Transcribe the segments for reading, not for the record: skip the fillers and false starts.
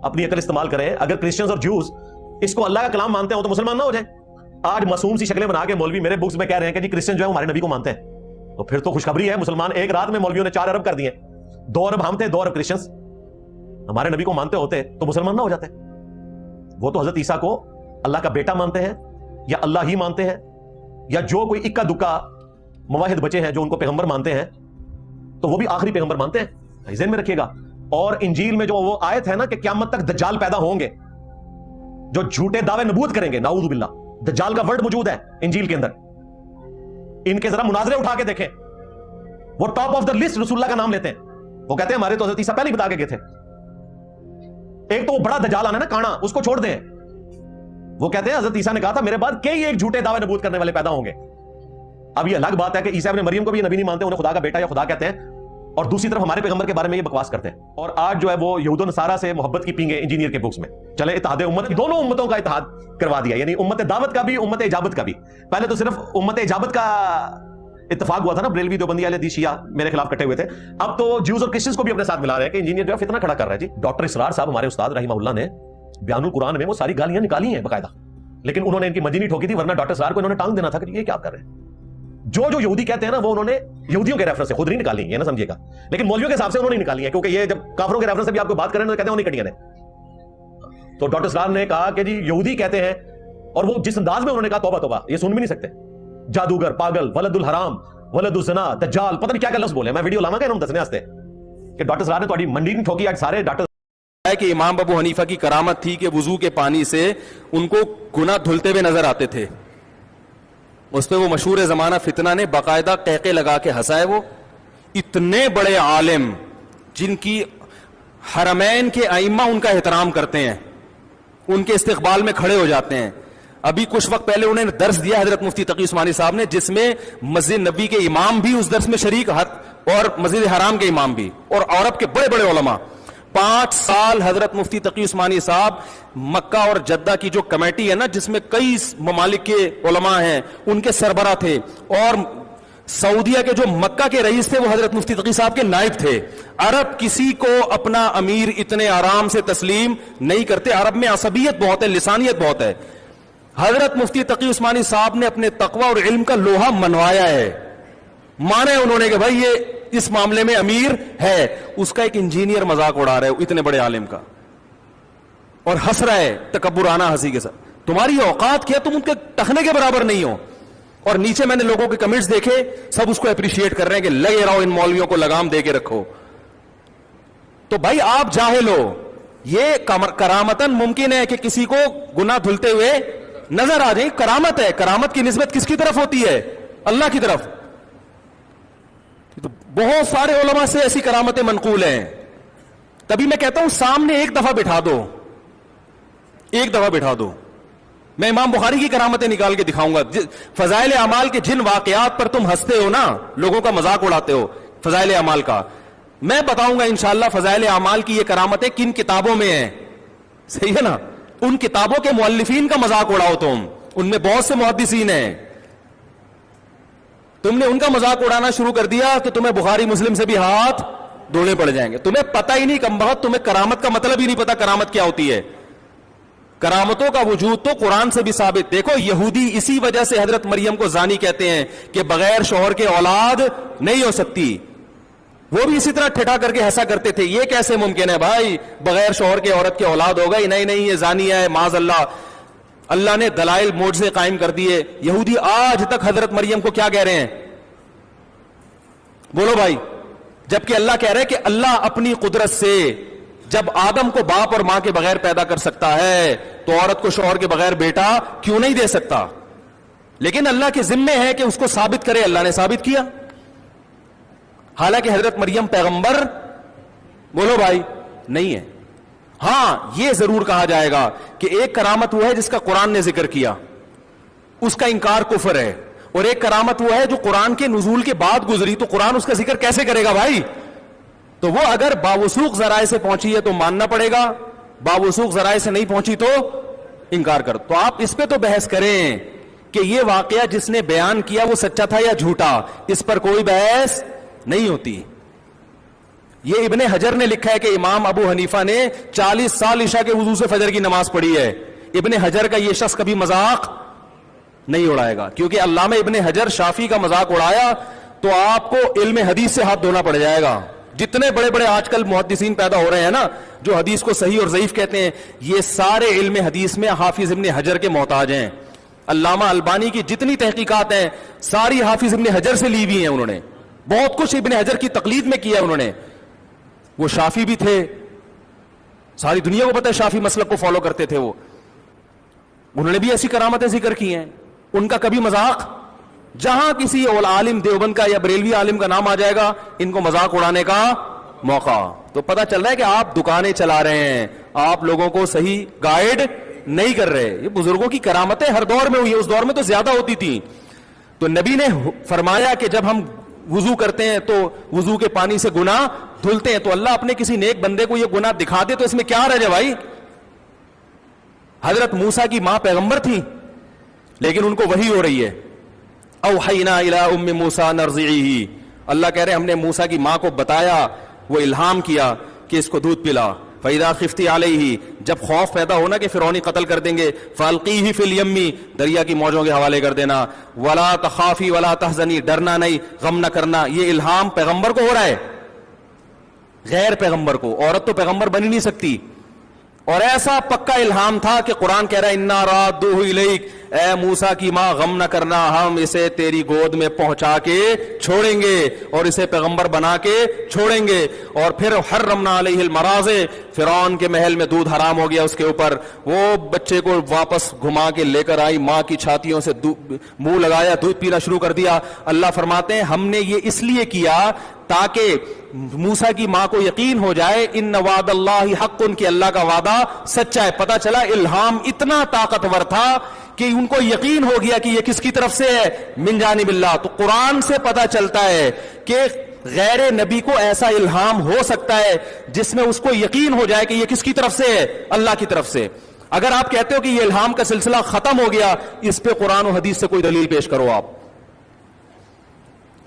اپنی عقل استعمال کریں. اگر کرسچنز اور جوز اس کو اللہ کا کلام مانتے ہو تو مسلمان نہ ہو جائیں. آج معصوم سی شکلیں بنا کے مولوی میرے بکس میں کہہ رہے ہیں کہ جی کرسچن جو ہے ہمارے نبی کو مانتے ہیں, تو پھر تو خوشخبری ہے, مسلمان ایک رات میں مولویوں نے 4 ارب کر دیے. 2 ارب ہم تھے, 2 ارب کرسچنز. ہمارے نبی کو مانتے ہوتے تو مسلمان نہ ہو جاتے. وہ تو حضرت عیسیٰ کو اللہ کا بیٹا مانتے ہیں یا اللہ ہی مانتے ہیں, یا جو کوئی اکا دکا مواحد بچے ہیں جو ان کو پیغمبر مانتے ہیں تو وہ بھی آخری پیغمبر مانتے ہیں. ذہن میں رکھیے گا. اور انجیل میں جو وہ آیت ہے نا کہ قیامت تک دجال پیدا ہوں گے جو جھوٹے دعوے نبوت کریں گے, نعوذ باللہ, دجال کا ورڈ موجود ہے انجیل کے اندر. ان کے ذرا مناظرے اٹھا کے دیکھیں, وہ ٹاپ آف دا لسٹ رسول اللہ کا نام لیتے ہیں. وہ کہتے ہیں ہمارے تو حضرت عیسیٰ پہلے ہی بتا کے گئے تھے. ایک تو وہ بڑا دجال آنا ہے نا, کانا, اس کو چھوڑ دیں. وہ کہتے ہیں حضرت عیسیٰ نے کہا تھا میرے بعد کئی ایک جھوٹے دعوے نبوت کرنے والے پیدا ہوں گے. اب یہ الگ بات ہے کہ عیسیٰ ابن مریم کو بھی یہ نبی نہیں مانتے, انہیں خدا کا بیٹا یا خدا کہتے ہیں, اور دوسری طرف ہمارے پیغمبر کے بارے میں یہ بکواس کرتے ہیں. اور آج جو ہے وہ یہود و نصارہ سے محبت کی پینگے انجینئر کے بکس میں. چلے اتحاد امت, دونوں امتوں کا اتحاد کروا دیا, یعنی امت دعوت کا بھی امت اجابت کا بھی. پہلے تو صرف امت اجابت کا اتفاق ہوا تھا نا, بریلوی دیوبندی اہل حدیث شیعہ میرے خلاف کٹے ہوئے تھے. اب تو جیوز اور کرسچنز کو بھی اپنے ساتھ ملا رہے ہیں کہ انجینئر جو ہے فتنہ کھڑا کر رہا ہے. جی ڈاکٹر اسرار صاحب ہمارے استاد رحمہ اللہ نے بیان القرآن میں وہ ساری گالیاں نکالی ہیں باقاعدہ, لیکن انہوں نے ان کی منجی نہیں ٹھوکی تھی, ورنہ ڈاکٹر اسرار کو انہوں نے ٹانگ دینا تھا کہ یہ کیا کر رہے ہیں. جو یہودی کہتے ہیں نا وہ انہوں نے یہودیوں کے ریفرنس سے خود نہیں نکالی ہیں, نا سمجھیے گا, لیکن مولویوں کے حساب سے انہوں نے نکالی ہیں, کیونکہ یہ جب کافروں کے ریفرنس سے بھی آپ کو بات کریں تو کہتے ہیں انہیں کٹیاں نے. تو ڈاکٹر اسرار نے کہا کہ جی یہودی کہتے ہیں, اور وہ جس انداز میں انہوں نے کہا توبہ توبہ, یہ سن بھی نہیں سکتے. جادوگر, پاگل, ولد الحرام, ولد الزنا, دجال, پتہ نہیں کیا کیا لفظ بولے. میں ویڈیو لاواں گا انہوں دسنے واسطے کہ ڈاکٹر اسرار نے تہاڈی منڈی نہیں ٹھوکی. آج سارے ڈاکٹر کہ امام ابو حنیفہ کی کرامت تھی کہ وضو کے پانی سے ان کو گناہ دھلتے ہوئے نظر آتے تھے. اس پہ وہ مشہور زمانہ فتنہ نے باقاعدہ قہقے لگا کے ہنسائے. وہ اتنے بڑے عالم جن کی حرمین کے ائمہ ان کا احترام کرتے ہیں, ان کے استقبال میں کھڑے ہو جاتے ہیں. ابھی کچھ وقت پہلے انہیں درس دیا حضرت مفتی تقی عثمانی صاحب نے, جس میں مسجد نبوی کے امام بھی اس درس میں شریک اور مسجد حرام کے امام بھی, اور عرب کے بڑے بڑے علماء. 5 سال حضرت مفتی تقی عثمانی صاحب مکہ اور جدہ کی جو کمیٹی ہے نا, جس میں کئی ممالک کے علماء ہیں, ان کے سربراہ تھے. اور سعودیہ کے جو مکہ کے رئیس تھے وہ حضرت مفتی تقی صاحب کے نائب تھے. عرب کسی کو اپنا امیر اتنے آرام سے تسلیم نہیں کرتے. عرب میں عصبیت بہت ہے, لسانیت بہت ہے. حضرت مفتی تقی عثمانی صاحب نے اپنے تقوی اور علم کا لوہا منوایا ہے, مانا ہے انہوں نے کہ بھائی یہ اس معاملے میں امیر ہے. اس کا ایک انجینئر مذاق اڑا رہا ہے اتنے بڑے عالم کا, اور ہنس رہا ہے تکبرانہ ہنسی کے ساتھ. تمہاری اوقات کیا, تم ان کے ٹخنے کے برابر نہیں ہو. اور نیچے میں نے لوگوں کے کمنٹس دیکھے, سب اس کو اپریشیٹ کر رہے ہیں کہ لگے رہو ان مولویوں کو لگام دے کے رکھو. تو بھائی آپ جاہل ہو. یہ کرامتاً ممکن ہے کہ کسی کو گناہ دھلتے ہوئے نظر آ جائے, کرامت ہے. کرامت کی نسبت کس کی طرف ہوتی ہے؟ اللہ کی طرف. تو بہت سارے علماء سے ایسی کرامتیں منقول ہیں. تبھی میں کہتا ہوں سامنے ایک دفعہ بٹھا دو, ایک دفعہ بٹھا دو. میں امام بخاری کی کرامتیں نکال کے دکھاؤں گا. فضائل اعمال کے جن واقعات پر تم ہنستے ہو نا, لوگوں کا مذاق اڑاتے ہو فضائل اعمال کا, میں بتاؤں گا انشاءاللہ فضائل اعمال کی یہ کرامتیں کن کتابوں میں ہیں. صحیح ہے نا؟ ان کتابوں کے مؤلفین کا مذاق اڑاؤ تم, ان میں بہت سے محدثین ہیں. تم نے ان کا مذاق اڑانا شروع کر دیا تو تمہیں بخاری مسلم سے بھی ہاتھ دھونے پڑ جائیں گے. تمہیں پتہ ہی نہیں کمبخت, تمہیں کرامت کا مطلب ہی نہیں پتا کرامت کیا ہوتی ہے. کرامتوں کا وجود تو قرآن سے بھی ثابت. دیکھو یہودی اسی وجہ سے حضرت مریم کو زانی کہتے ہیں کہ بغیر شوہر کے اولاد نہیں ہو سکتی. وہ بھی اسی طرح ٹھٹا کر کے ہنسا کرتے تھے, یہ کیسے ممکن ہے بھائی بغیر شوہر کے عورت کے اولاد ہوگا ہی نہیں, نہیں یہ زانیہ ہے معاذ اللہ. اللہ نے دلائل معجزے قائم کر دیے. یہودی آج تک حضرت مریم کو کیا کہہ رہے ہیں؟ بولو بھائی. جبکہ اللہ کہہ رہے کہ اللہ اپنی قدرت سے جب آدم کو باپ اور ماں کے بغیر پیدا کر سکتا ہے تو عورت کو شوہر کے بغیر بیٹا کیوں نہیں دے سکتا؟ لیکن اللہ کے ذمے ہے کہ اس کو ثابت کرے. اللہ نے ثابت کیا. حالانکہ حضرت مریم پیغمبر بولو بھائی نہیں ہے. ہاں یہ ضرور کہا جائے گا کہ ایک کرامت وہ ہے جس کا قرآن نے ذکر کیا, اس کا انکار کفر ہے. اور ایک کرامت وہ ہے جو قرآن کے نزول کے بعد گزری, تو قرآن اس کا ذکر کیسے کرے گا بھائی؟ تو وہ اگر باوثوق ذرائع سے پہنچی ہے تو ماننا پڑے گا, باوثوق ذرائع سے نہیں پہنچی تو انکار کر. تو آپ اس پہ تو بحث کریں کہ یہ واقعہ جس نے بیان کیا وہ سچا تھا یا جھوٹا, اس پر کوئی بحث نہیں ہوتی. یہ ابن حجر نے لکھا ہے کہ امام ابو حنیفہ نے 40 سال عشاء کے وضو سے فجر کی نماز پڑھی ہے. ابن حجر کا یہ شخص کبھی مذاق نہیں اڑائے گا, کیونکہ علامہ ابن حجر شافعی کا مذاق اڑایا تو آپ کو علم حدیث سے ہاتھ دھونا پڑ جائے گا. جتنے بڑے بڑے آج کل محدثین پیدا ہو رہے ہیں نا, جو حدیث کو صحیح اور ضعیف کہتے ہیں, یہ سارے علم حدیث میں حافظ ابن حجر کے محتاج ہیں. علامہ البانی کی جتنی تحقیقات ہیں ساری حافظ ابن حجر سے لی ہوئی ہیں. انہوں نے بہت کچھ ابن حجر کی تقلید میں کیا ہے. انہوں نے, وہ شافعی بھی تھے, ساری دنیا کو پتہ ہے شافعی مسلک کو فالو کرتے تھے. وہ انہوں نے بھی ایسی کرامتیں ذکر کی ہیں. ان کا کبھی مذاق, جہاں کسی عالم دیوبند کا یا بریلوی عالم کا نام آ جائے گا ان کو مذاق اڑانے کا موقع. تو پتہ چل رہا ہے کہ آپ دکانیں چلا رہے ہیں, آپ لوگوں کو صحیح گائیڈ نہیں کر رہے. یہ بزرگوں کی کرامتیں ہر دور میں ہوئی, اس دور میں تو زیادہ ہوتی تھی. تو نبی نے فرمایا کہ جب ہم وضو کرتے ہیں تو وضو کے پانی سے گناہ دھلتے ہیں, تو اللہ اپنے کسی نیک بندے کو یہ گناہ دکھا دے تو اس میں کیا رہ جائے بھائی. حضرت موسیٰ کی ماں پیغمبر تھی, لیکن ان کو وحی ہو رہی ہے. اوحینا الی ام موسیٰ ان ارضعیہ, اللہ کہہ رہے ہم نے موسیٰ کی ماں کو بتایا, وہ الہام کیا کہ اس کو دودھ پلا. فَإِذَا خِفْتِ عَلَيْهِ, جب خوف پیدا ہونا کہ فرعونی قتل کر دیں گے, فَأَلْقِيهِ فِي الْيَمِّ, دریا کی موجوں کے حوالے کر دینا. وَلَا تَخَافِي وَلَا تَحْزَنِي, ڈرنا نہیں غم نہ کرنا. یہ الہام پیغمبر کو ہو رہا ہے, غیر پیغمبر کو. عورت تو پیغمبر بن ہی نہیں سکتی. اور ایسا پکا الہام تھا کہ قرآن کہہ رہا ہے اِنَّا رَادُّوهُ إِلَيْكَ, اے موسیٰ کی ماں غم نہ کرنا, ہم اسے تیری گود میں پہنچا کے چھوڑیں گے اور اسے پیغمبر بنا کے چھوڑیں گے. اور پھر حرمنا علیہ المراضع, فرعون کے محل میں دودھ حرام ہو گیا اس کے اوپر. وہ بچے کو واپس گھما کے لے کر آئی, ماں کی چھاتیوں سے منہ لگایا, دودھ پینا شروع کر دیا. اللہ فرماتے ہیں ہم نے یہ اس لیے کیا تاکہ موسیٰ کی ماں کو یقین ہو جائے ان وعد اللہ حق, کہ اللہ کا وعدہ سچا ہے. پتہ چلا الہام اتنا طاقتور تھا کہ ان کو یقین ہو گیا کہ یہ کس کی طرف سے ہے, من جانب اللہ. تو قرآن سے پتہ چلتا ہے کہ غیر نبی کو ایسا الہام ہو سکتا ہے جس میں اس کو یقین ہو جائے کہ یہ کس کی طرف سے ہے, اللہ کی طرف سے. اگر آپ کہتے ہو کہ یہ الہام کا سلسلہ ختم ہو گیا, اس پہ قرآن و حدیث سے کوئی دلیل پیش کرو. آپ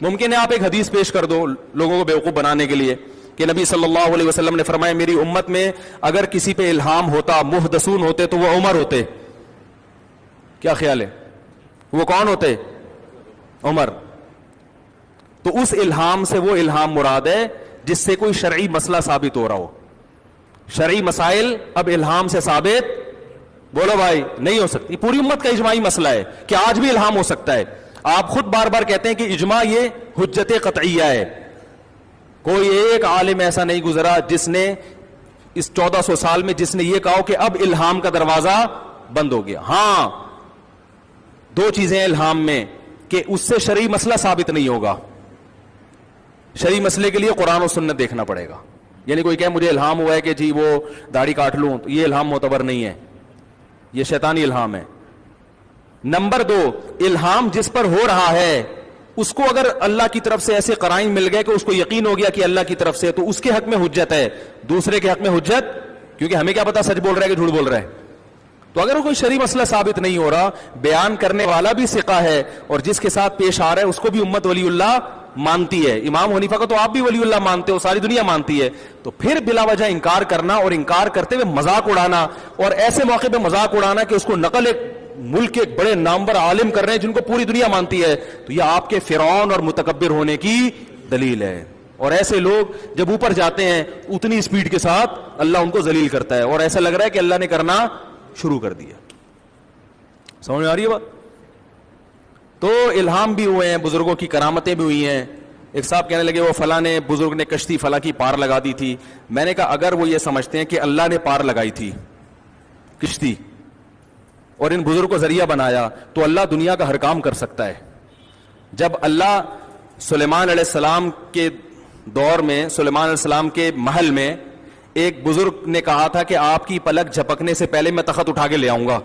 ممکن ہے آپ ایک حدیث پیش کر دو لوگوں کو بیوقوف بنانے کے لیے کہ نبی صلی اللہ علیہ وسلم نے فرمایا میری امت میں اگر کسی پہ الہام ہوتا, محدثون ہوتے, تو وہ عمر ہوتے. کیا خیال ہے, وہ کون ہوتے؟ عمر. تو اس الہام سے وہ الہام مراد ہے جس سے کوئی شرعی مسئلہ ثابت ہو رہا ہو. شرعی مسائل اب الہام سے ثابت, بولو بھائی, نہیں ہو سکتی. پوری امت کا اجماعی مسئلہ ہے کہ آج بھی الہام ہو سکتا ہے. آپ خود بار بار کہتے ہیں کہ اجماع یہ حجت قطعیہ ہے. کوئی ایک عالم ایسا نہیں گزرا جس نے اس 1400 سال میں جس نے یہ کہا کہ اب الہام کا دروازہ بند ہو گیا. ہاں, دو چیزیں الہام میں کہ اس سے شرعی مسئلہ ثابت نہیں ہوگا. شرعی مسئلے کے لیے قرآن و سنت دیکھنا پڑے گا. یعنی کوئی کہے مجھے الہام ہوا ہے کہ جی وہ داڑھی کاٹ لوں, تو یہ الہام معتبر نہیں ہے, یہ شیطانی الہام ہے. نمبر 2, الہام جس پر ہو رہا ہے اس کو اگر اللہ کی طرف سے ایسے قرائن مل گئے کہ اس کو یقین ہو گیا کہ اللہ کی طرف سے, تو اس کے حق میں حجت ہے. دوسرے کے حق میں حجت, کیونکہ ہمیں کیا پتا سچ بول رہا ہے کہ جھوٹ بول رہا ہے. تو اگر کوئی شرعی مسئلہ ثابت نہیں ہو رہا, بیان کرنے والا بھی ثقہ ہے اور جس کے ساتھ پیش آ رہا ہے اس کو بھی امت ولی اللہ مانتی ہے. امام حنیفہ کو تو آپ بھی ولی اللہ مانتے ہو, ساری دنیا مانتی ہے. تو پھر بلا وجہ انکار کرنا اور انکار کرتے ہوئے مذاق اڑانا, اور ایسے موقع پہ مذاق اڑانا کہ اس کو نقل ایک ملک کے ایک بڑے نامور عالم کر رہے ہیں جن کو پوری دنیا مانتی ہے, تو یہ آپ کے فرعون اور متکبر ہونے کی دلیل ہے. اور ایسے لوگ جب اوپر جاتے ہیں اتنی اسپیڈ کے ساتھ اللہ ان کو ذلیل کرتا ہے, اور ایسا لگ رہا ہے کہ اللہ نے کرنا شروع کر دیا. سمجھ میں آ رہی ہے بات؟ تو الہام بھی ہوئے ہیں, بزرگوں کی کرامتیں بھی ہوئی ہیں. ایک صاحب کہنے لگے وہ فلاں نے بزرگ نے کشتی فلاں کی پار لگا دی تھی. میں نے کہا اگر وہ یہ سمجھتے ہیں کہ اللہ نے پار لگائی تھی کشتی اور ان بزرگ کو ذریعہ بنایا, تو اللہ دنیا کا ہر کام کر سکتا ہے. جب اللہ سلیمان علیہ السلام کے دور میں, سلیمان علیہ السلام کے محل میں ایک بزرگ نے کہا تھا کہ آپ کی پلک جھپکنے سے پہلے میں تخت اٹھا کے لے آؤں گا,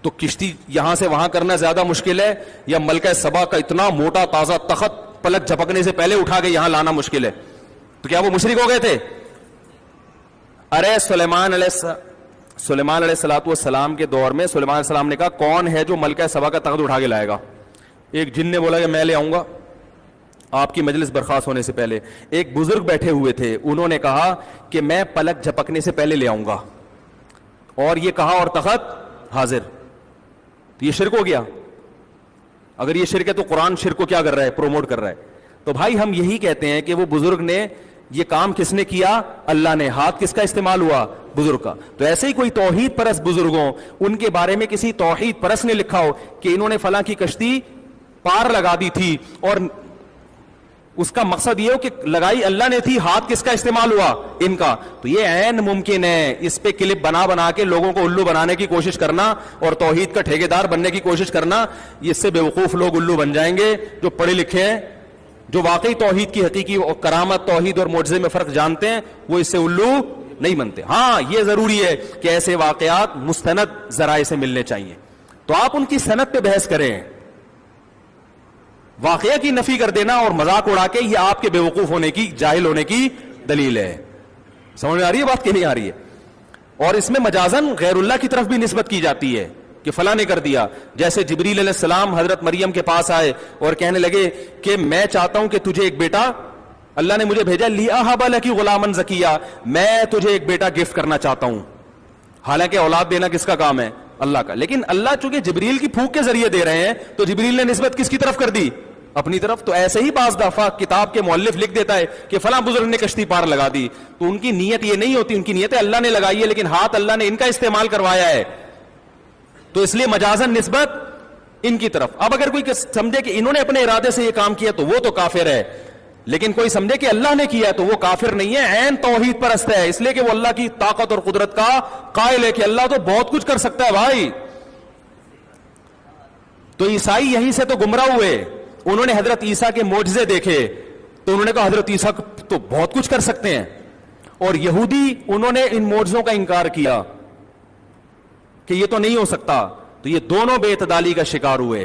تو کشتی یہاں سے وہاں کرنا زیادہ مشکل ہے یا ملکہ سبا کا اتنا موٹا تازہ تخت پلک جھپکنے سے پہلے اٹھا کے یہاں لانا مشکل ہے؟ تو کیا وہ مشرک ہو گئے تھے؟ ارے سلیمان علیہ السلام کے دور میں سلیمان علیہ السلام نے کہا کون ہے جو ملکہ سبا کا تخت اٹھا کے لائے گا؟ ایک جن نے بولا کہ میں لے آؤں گا. آپ کی مجلس برخاست ہونے سے پہلے ایک بزرگ بیٹھے ہوئے تھے, انہوں نے کہا کہ میں پلک جھپکنے سے پہلے لے آؤں گا, اور یہ کہا اور تخت حاضر. تو یہ شرک ہو گیا. اگر یہ شرک ہے تو قرآن شرک کو کیا کر رہا ہے؟ پروموٹ کر رہا ہے. تو بھائی ہم یہی کہتے ہیں کہ وہ بزرگ نے یہ کام کس نے کیا؟ اللہ نے. ہاتھ کس کا استعمال ہوا؟ بزرگ کا. تو ایسے ہی کوئی توحید پرست بزرگوں, ان کے بارے میں کسی توحید پرست نے لکھا ہو کہ انہوں نے فلاں کی کشتی پار لگا دی تھی, اور اس کا مقصد یہ ہو کہ لگائی اللہ نے تھی, ہاتھ کس کا استعمال ہوا؟ ان کا. تو یہ عین ممکن ہے. اس پہ کلپ بنا بنا کے لوگوں کو الو بنانے کی کوشش کرنا اور توحید کا ٹھیکیدار بننے کی کوشش کرنا, اس سے بیوقوف لوگ الو بن جائیں گے. جو پڑھے لکھے ہیں, جو واقعی توحید کی حقیقی اور کرامت, توحید اور معجزے میں فرق جانتے ہیں, وہ اس سے الو نہیں بنتے. ہاں یہ ضروری ہے کہ ایسے واقعات مستند ذرائع سے ملنے چاہیے. تو آپ ان کی سند پہ بحث کریں. واقعہ کی نفی کر دینا اور مذاق اڑا کے, یہ آپ کے بیوقوف ہونے کی, جاہل ہونے کی دلیل ہے. سمجھ میں آ رہی ہے بات کہ نہیں آ رہی ہے؟ اور اس میں مجازن غیر اللہ کی طرف بھی نسبت کی جاتی ہے کہ فلاں نے کر دیا. جیسے جبریل علیہ السلام حضرت مریم کے پاس آئے اور کہنے لگے کہ میں چاہتا ہوں کہ تجھے ایک بیٹا, اللہ نے مجھے بھیجا لِأَهَبَ لَكِ غُلَامًا زَكِيًّا, میں تجھے ایک بیٹا گفٹ کرنا چاہتا ہوں. حالانکہ اولاد دینا کس کا کام ہے؟ اللہ کا. لیکن اللہ چونکہ جبریل کی پھونک کے ذریعے دے رہے ہیں تو جبریل نے نسبت کس کی طرف کر دی؟ اپنی طرف. تو ایسے ہی بعض دفعہ کتاب کے مؤلف لکھ دیتا ہے کہ فلاں بزرگ نے کشتی پار لگا دی, تو ان کی نیت یہ نہیں ہوتی. ان کی نیت اللہ نے لگائی ہے, لیکن ہاتھ اللہ نے ان کا استعمال کروایا ہے, تو اس لیے مجازن نسبت ان کی طرف. اب اگر کوئی سمجھے کہ انہوں نے اپنے ارادے سے یہ کام کیا تو وہ تو کافر ہے, لیکن کوئی سمجھے کہ اللہ نے کیا تو وہ کافر نہیں ہے, عین توحید پرست ہے. اس لیے کہ وہ اللہ کی طاقت اور قدرت کا قائل ہے کہ اللہ تو بہت کچھ کر سکتا ہے بھائی. تو عیسائی یہیں سے تو گمراہ ہوئے. انہوں نے حضرت عیسیٰ کے معجزے دیکھے تو انہوں نے کہا حضرت عیسیٰ تو بہت کچھ کر سکتے ہیں, اور یہودی انہوں نے ان معجزوں کا انکار کیا کہ یہ تو نہیں ہو سکتا. تو یہ دونوں بے اعتدالی کا شکار ہوئے.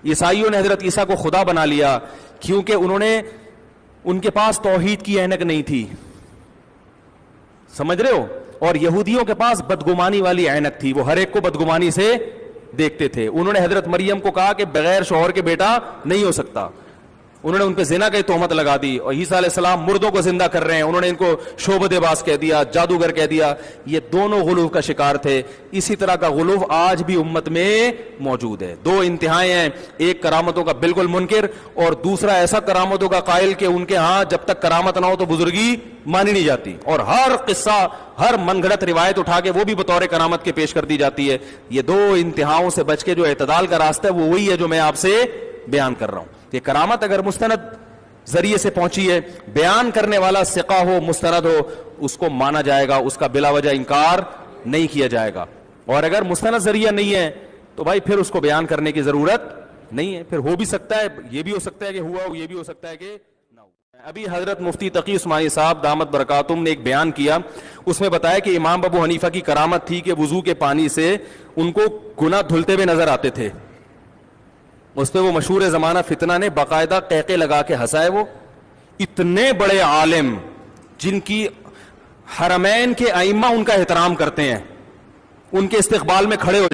عیسائیوں نے حضرت عیسیٰ کو خدا بنا لیا کیونکہ ان کے پاس توحید کی اینک نہیں تھی, سمجھ رہے ہو, اور یہودیوں کے پاس بدگمانی والی اینک تھی, وہ ہر ایک کو بدگمانی سے دیکھتے تھے. انہوں نے حضرت مریم کو کہا کہ بغیر شوہر کے بیٹا نہیں ہو سکتا. انہوں نے ان پہ زنا کی تہمت لگا دی, اور عیسیٰ علیہ السلام مردوں کو زندہ کر رہے ہیں, انہوں نے ان کو شعبدے باز کہہ دیا, جادوگر کہہ دیا. یہ دونوں غلو کا شکار تھے. اسی طرح کا غلو آج بھی امت میں موجود ہے. دو انتہائیں ہیں, ایک کرامتوں کا بالکل منکر, اور دوسرا ایسا کرامتوں کا قائل کہ ان کے ہاں جب تک کرامت نہ ہو تو بزرگی مانی نہیں جاتی, اور ہر قصہ, ہر من گھڑت روایت اٹھا کے وہ بھی بطور کرامت کے پیش کر دی جاتی ہے. یہ دو انتہاؤں سے بچ کے جو اعتدال کا راستہ ہے وہ وہی ہے جو میں آپ سے بیان کر رہا ہوں. کہ کرامت اگر مستند ذریعے سے پہنچی ہے, بیان کرنے والا ثقہ ہو, مستند ہو, اس کو مانا جائے گا, اس کا بلا وجہ انکار نہیں کیا جائے گا. اور اگر مستند ذریعہ نہیں ہے تو بھائی پھر اس کو بیان کرنے کی ضرورت نہیں ہے. پھر ہو بھی سکتا ہے, یہ بھی ہو سکتا ہے کہ ہوا ہو, یہ بھی ہو سکتا ہے کہ نہ ہو. ابھی حضرت مفتی تقی عثمانی صاحب دامت برکاتہم نے ایک بیان کیا, اس میں بتایا کہ امام ابو حنیفہ کی کرامت تھی کہ وضو کے پانی سے ان کو گناہ دھلتے ہوئے نظر آتے تھے. اس پہ وہ مشہور زمانہ فتنہ نے باقاعدہ قہقے لگا کے ہنسائے. وہ اتنے بڑے عالم جن کی حرمین کے ائمہ ان کا احترام کرتے ہیں, ان کے استقبال میں کھڑے ہو